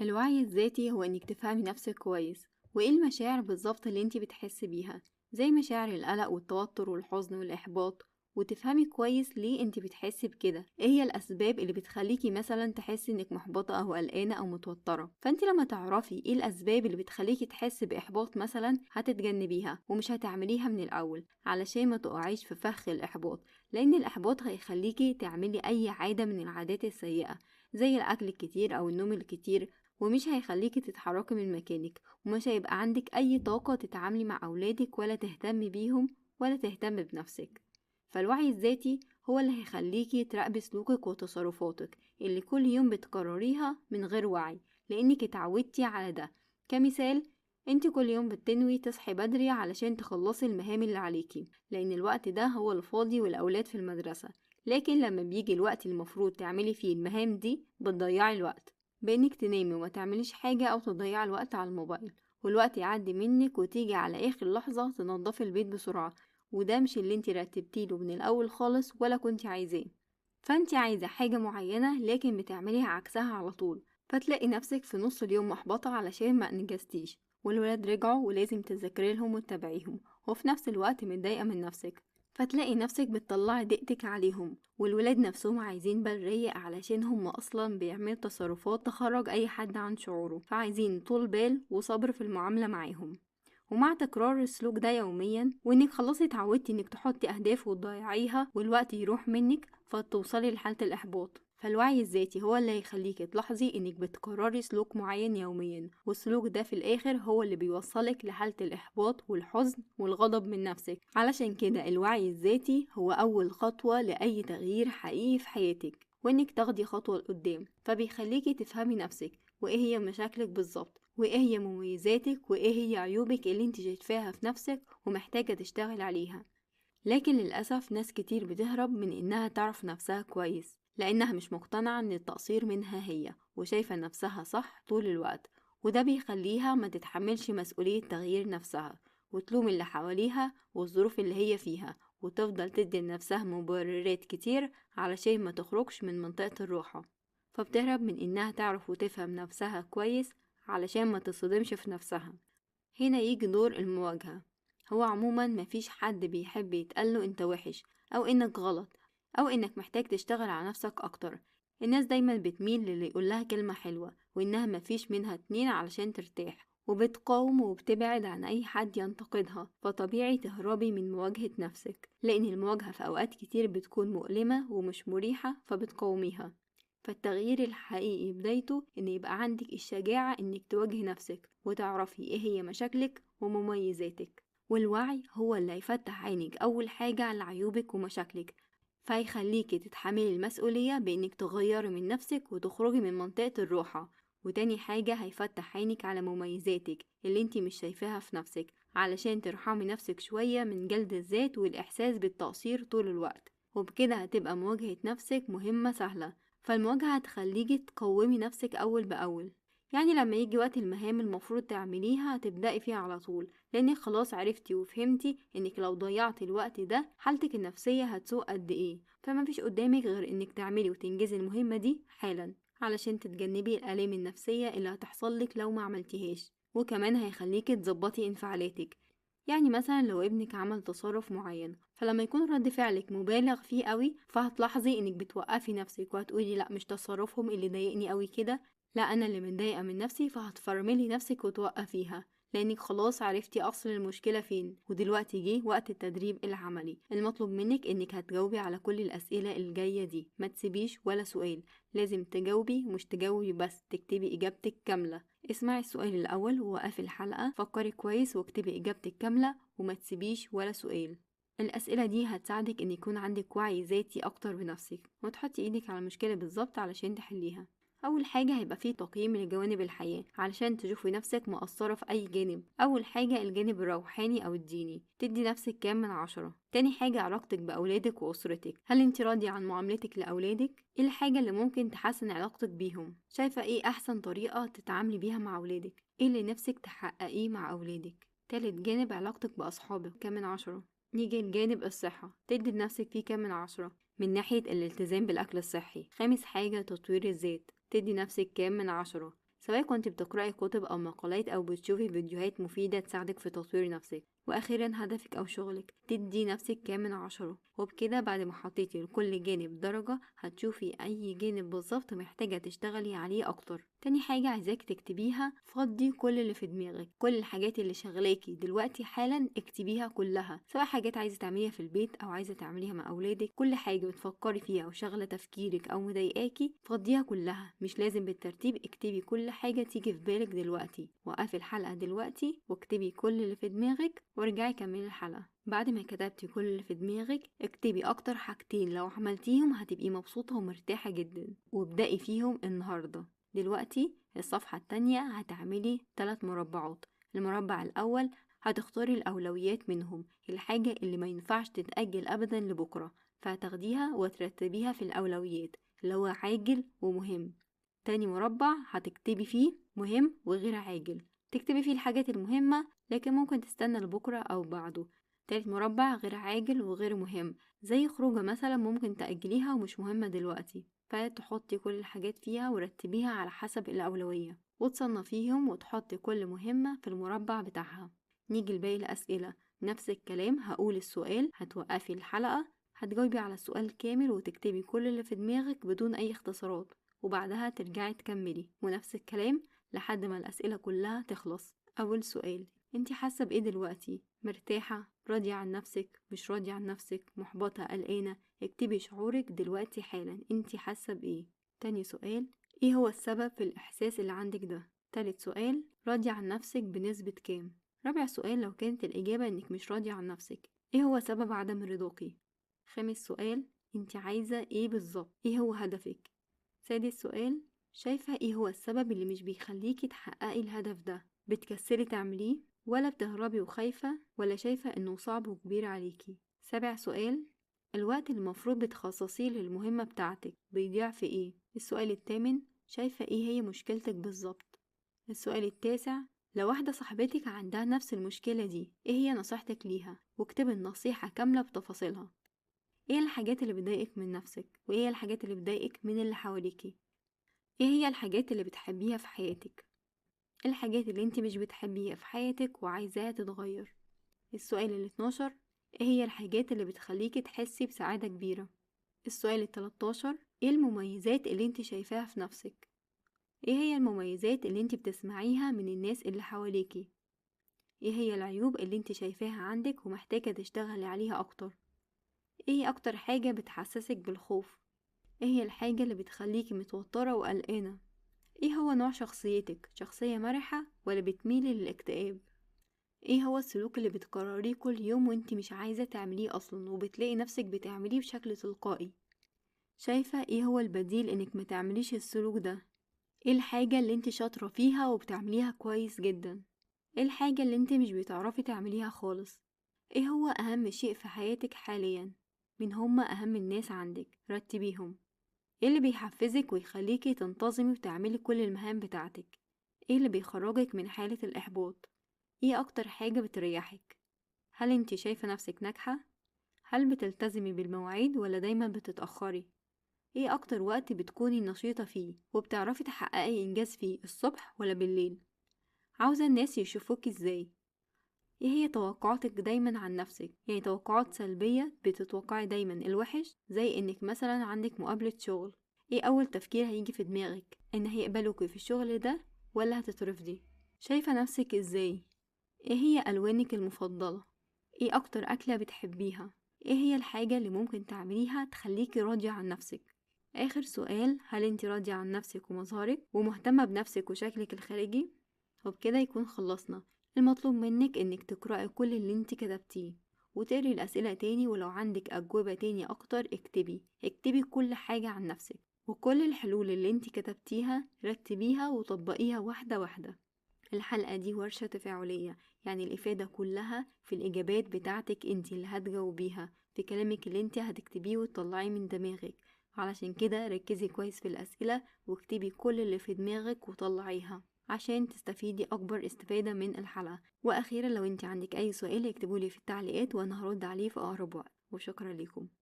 الوعي الذاتي هو إنك تفهمي نفسك كويس، وإيه المشاعر بالظبط اللي انتي بتحسي بيها، زي مشاعر القلق والتوتر والحزن والإحباط، وتفهمي كويس ليه انتي بتحسي بكده، ايه هي الأسباب اللي بتخليكي مثلا تحسي إنك محبطة أو قلقانة أو متوترة. فانتي لما تعرفي ايه الأسباب اللي بتخليكي تحسي بإحباط مثلا هتتجنبيها ومش هتعمليها من الأول علشان ما تقعيش في فخ الإحباط، لأن الإحباط هيخليكي تعملي أي عادة من العادات السيئة زي الأكل الكتير أو النوم الكتير، ومش هيخليكي تتحركي من مكانك، ومش هيبقى عندك أي طاقة تتعاملي مع أولادك ولا تهتمي بيهم ولا تهتمي بنفسك. فالوعي الذاتي هو اللي هيخليكي تراقبي سلوكك وتصرفاتك اللي كل يوم بتكرريها من غير وعي، لأنك اتعودتي على ده. كمثال، انت كل يوم بتنوي تصحي بدري علشان تخلصي المهام اللي عليكي، لأن الوقت ده هو الفاضي والأولاد في المدرسة، لكن لما بيجي الوقت المفروض تعملي فيه المهام دي بتضيعي الوقت بإنك تنامي وما تعمليش حاجة أو تضيعي الوقت على الموبايل، والوقت يعدي منك وتيجي على آخر لحظة تنضفي البيت بسرعة، وده مش اللي انتي رتبتيله من الأول خالص ولا كنتي عايزاه. فانتي عايزة حاجة معينة لكن بتعمليها عكسها على طول، فتلاقي نفسك في نص اليوم محبطة علشان ما انجزتيش، والولاد رجعوا ولازم تذاكري لهم وتتابعيهم، وفي نفس الوقت متضايقة من نفسك، فتلاقي نفسك بتطلعي ضيقتك عليهم، والولاد نفسهم عايزين بال رايق علشان هم اصلا بيعملوا تصرفات تخرج اي حد عن شعوره، فعايزين طول بال وصبر في المعاملة معاهم. ومع تكرار السلوك ده يوميا وانك خلاص اتعودتي انك تحطي اهداف وتضيعيها والوقت يروح منك فتوصلي لحالة الاحباط. فالوعي الذاتي هو اللي هيخليكي تلاحظي انك بتكرري سلوك معين يوميا، والسلوك ده في الاخر هو اللي بيوصلك لحالة الاحباط والحزن والغضب من نفسك. علشان كده الوعي الذاتي هو اول خطوة لاي تغيير حقيقي في حياتك، وانك تاخدي خطوة لقدام، فبيخليكي تفهمي نفسك وايه هي مشاكلك بالظبط، وايه هي مميزاتك، وايه هي عيوبك اللي انت شايفاها في نفسك ومحتاجة تشتغل عليها. لكن للأسف ناس كتير بتهرب من انها تعرف نفسها كويس، لانها مش مقتنعة ان التقصير منها هي، وشايفة نفسها صح طول الوقت، وده بيخليها ما تتحملش مسؤولية تغيير نفسها، وتلوم اللي حواليها والظروف اللي هي فيها، وتفضل تدي لنفسها مبررات كتير علشان ما تخرجش من منطقة الراحة. فبتهرب من انها تعرف وتفهم نفسها كويس علشان ما تصدمش في نفسها. هنا يجي دور المواجهة. هو عموما مفيش حد بيحب يتقاله انت وحش او انك غلط او انك محتاج تشتغل على نفسك اكتر. الناس دايما بتميل للي يقولها كلمة حلوة وانها مفيش منها اتنين علشان ترتاح، وبتقاوم وبتبعد عن اي حد ينتقدها، فطبيعي تهربي من مواجهة نفسك، لان المواجهة في اوقات كتير بتكون مؤلمة ومش مريحة فبتقاوميها. فالتغيير الحقيقي بدايته ان يبقى عندك الشجاعة انك تواجهي نفسك وتعرفي ايه هي مشاكلك ومميزاتك، والوعي هو اللي هيفتح عينك اول حاجة على عيوبك ومشاكلك، فهيخليكي تتحملي المسؤولية بانك تغيري من نفسك وتخرجي من منطقة الراحة. وتاني حاجة هيفتح عينك على مميزاتك اللي انتي مش شايفاها في نفسك، علشان ترحمي نفسك شوية من جلد الذات والإحساس بالتقصير طول الوقت، وبكده هتبقى مواجهة نفسك مهمة سهلة. فالمواجهة هتخليكي تقومي نفسك أول بأول، يعني لما يجي وقت المهام المفروض تعمليها هتبدأي فيها على طول، لأنك خلاص عرفتي وفهمتي إنك لو ضيعتي الوقت ده حالتك النفسية هتسوء قد إيه، فما فيش قدامك غير إنك تعملي وتنجزي المهمة دي حالا علشان تتجنبي الآلام النفسية اللي هتحصلك لو ما عملتيهاش. وكمان هيخليكي تظبطي انفعالاتك، يعني مثلا لو ابنك عمل تصرف معين فلما يكون رد فعلك مبالغ فيه قوي فهتلاحظي انك بتوقفي نفسك وهتقولي لا مش تصرفهم اللي ضايقني قوي كده، لا انا اللي متضايقه من نفسي، فهتفرملي نفسك وتوقفيها لانك خلاص عرفتي اصل المشكله فين. ودلوقتي جه وقت التدريب العملي، المطلوب منك انك هتجاوبي على كل الاسئله الجايه دي، ما تسيبيش ولا سؤال، لازم تجاوبي، مش تجاوبي بس، تكتبي اجابتك كامله. اسمعي السؤال الاول ووقفي الحلقه، فكري كويس واكتبي اجابتك كامله وما تسيبيش ولا سؤال. الأسئلة دي هتساعدك إن يكون عندك وعي ذاتي أكتر بنفسك وتحطي إيدك على المشكلة بالظبط علشان تحليها. أول حاجة هيبقى فيه تقييم لجوانب الحياة علشان تشوفي نفسك مقصرة في أي جانب. أول حاجة الجانب الروحاني أو الديني، تدي نفسك كام من 10. تاني حاجة علاقتك بأولادك وأسرتك، هل انت راضية عن معاملتك لأولادك؟ ايه الحاجة اللي ممكن تحسن علاقتك بيهم؟ شايفة ايه أحسن طريقة تتعاملي بيها مع أولادك؟ ايه اللي نفسك تحققيه مع أولادك؟ تالت جانب علاقتك بأصحابك، كام من 10. نيجي لجانب الصحة، تدي لنفسك فيه كام من 10 من ناحية الالتزام بالأكل الصحي. خامس حاجة تطوير الذات، تدي نفسك كام من 10. سواء كنت بتقرأي كتب أو مقالات أو بتشوفي فيديوهات مفيدة تساعدك في تطوير نفسك. وأخيرا هدفك أو شغلك، تدي نفسك كام من 10، وبكده بعد ما حطيتي لكل جانب درجة هتشوفي أي جانب بالظبط محتاجة تشتغلي عليه أكتر. تاني حاجة عايزاك تكتبيها، فضي كل اللي في دماغك، كل الحاجات اللي شغلاكي دلوقتي حالا اكتبيها كلها، سواء حاجات عايزة تعمليها في البيت أو عايزة تعمليها مع أولادك. كل حاجة بتفكري فيها أو شغلة تفكيرك أو مضايقاكي فضيها كلها، مش لازم بالترتيب، اكتبي كل حاجة تيجي في بالك دلوقتي. وقفي الحلقة دلوقتي واكتبي كل اللي في دماغك وارجعي كملي الحلقة. بعد ما كتبتي كل اللي في دماغك اكتبي أكتر حاجتين لو عملتيهم هتبقي مبسوطة ومرتاحة جدا، وابدأي فيهم النهاردة. دلوقتي الصفحة التانية هتعملي 3 مربعات. المربع الأول هتختاري الأولويات منهم، الحاجة اللي ما ينفعش تتأجل أبدا لبكرة، فهتاخديها وترتبيها في الأولويات اللي هو عاجل ومهم. تاني مربع هتكتبي فيه مهم وغير عاجل، تكتبي فيه الحاجات المهمة لكن ممكن تستنى لبكرة أو بعده. تالت مربع غير عاجل وغير مهم، زي خروجة مثلا ممكن تأجليها ومش مهمة دلوقتي، فتحطي كل الحاجات فيها ورتبيها على حسب الأولوية وتصنفيهم وتحطي كل مهمة في المربع بتاعها. نيجي لباقي الأسئلة، نفس الكلام، هقول السؤال، هتوقفي الحلقة، هتجاوبي على السؤال كامل وتكتبي كل اللي في دماغك بدون أي اختصارات، وبعدها ترجعي تكملي ونفس الكلام لحد ما الأسئلة كلها تخلص. أول سؤال، انتي حاسة بإيه دلوقتي؟ مرتاحة؟ راضية عن نفسك؟ مش راضية عن نفسك؟ محبطة؟ قلقانة؟ اكتبي شعورك دلوقتي حالا، انتي حاسة بإيه؟ تاني سؤال، ايه هو السبب في الإحساس اللي عندك ده؟ تالت سؤال، راضية عن نفسك بنسبة كام؟ رابع سؤال، لو كانت الإجابة إنك مش راضية عن نفسك، ايه هو سبب عدم رضاكي؟ خامس سؤال، انتي عايزة ايه بالظبط؟ ايه هو هدفك؟ سادس سؤال، شايفة ايه هو السبب اللي مش بيخليكي تحققي الهدف ده؟ بتكسلي تعمليه، ولا بتهربي وخايفة، ولا شايفة انه صعب وكبير عليكي؟ سابع سؤال، الوقت اللي المفروض بتخصصيه للمهمة بتاعتك بيضيع في ايه؟ السؤال الثامن، شايفة ايه هي مشكلتك بالظبط؟ السؤال التاسع، لو واحدة صاحبتك عندها نفس المشكلة دي، ايه هي نصيحتك ليها؟ واكتبي النصيحة كاملة بتفاصيلها. ايه الحاجات اللي بتضايقك من نفسك؟ وايه الحاجات اللي بتضايقك من اللي حواليكي؟ ايه هي الحاجات اللي بتحبيها في حياتك؟ ايه الحاجات اللي انت مش بتحبيها في حياتك وعايزاها تتغير؟ السؤال ال 12، ايه هي الحاجات اللي بتخليكي تحسي بسعادة كبيرة؟ السؤال ال 13، ايه المميزات اللي انت شايفاها في نفسك؟ ايه هي المميزات اللي انت بتسمعيها من الناس اللي حواليكي؟ ايه هي العيوب اللي انت شايفاها عندك ومحتاجة تشتغلي عليها اكتر؟ ايه اكتر حاجة بتحسسك بالخوف؟ ايه هي الحاجة اللي بتخليكي متوترة وقلقانة؟ ايه هو نوع شخصيتك؟ شخصية مرحة ولا بتميلي للاكتئاب؟ ايه هو السلوك اللي بتكرريه كل يوم وانتي مش عايزة تعمليه اصلا وبتلاقي نفسك بتعمليه بشكل تلقائي؟ شايفة ايه هو البديل انك ما تعمليش السلوك ده؟ ايه الحاجة اللي انتي شاطرة فيها وبتعمليها كويس جدا؟ ايه الحاجة اللي انتي مش بتعرفي تعمليها خالص؟ ايه هو اهم شيء في حياتك حاليا؟ مين هما اهم الناس عندك؟ رتبيهم. ايه اللي بيحفزك ويخليكي تنتظمي وتعملي كل المهام بتاعتك؟ ايه اللي بيخرجك من حالة الإحباط؟ ايه اكتر حاجة بتريحك؟ هل انتي شايفة نفسك ناجحة؟ هل بتلتزمي بالمواعيد ولا دايما بتتأخري؟ ايه اكتر وقت بتكوني نشيطة فيه وبتعرفي تحققي انجاز فيه، الصبح ولا بالليل؟ عاوزة الناس يشوفوك ازاي؟ ايه هي توقعاتك دايما عن نفسك؟ يعني توقعات سلبية، بتتوقعي دايما الوحش، زي انك مثلا عندك مقابلة شغل، ايه اول تفكير هيجي في دماغك؟ ان هيقبلوك في الشغل ده ولا هتترفضي؟ شايفة نفسك ازاي؟ ايه هي الوانك المفضلة؟ ايه اكتر اكلة بتحبيها؟ ايه هي الحاجة اللي ممكن تعمليها تخليكي راضية عن نفسك؟ اخر سؤال، هل انت راضية عن نفسك ومظهرك ومهتمة بنفسك وشكلك الخارجي؟ وبكده يكون خلصنا. المطلوب منك انك تقرأي كل اللي انت كتبتيه وتقري الأسئلة تاني، ولو عندك أجوبة تاني أكتر اكتبي كل حاجة عن نفسك، وكل الحلول اللي انت كتبتيها رتبيها وطبقيها واحدة واحدة. الحلقة دي ورشة تفاعلية، يعني الإفادة كلها في الإجابات بتاعتك انت اللي هتجاوبيها في كلامك اللي انت هتكتبيه وتطلعيه من دماغك. علشان كده ركزي كويس في الأسئلة واكتبي كل اللي في دماغك وطلعيها عشان تستفيدي أكبر استفادة من الحلقة. وأخيرا لو انت عندك أي سؤال اكتبولي في التعليقات وأنا هرد عليه في أقرب وقت، وشكرا لكم.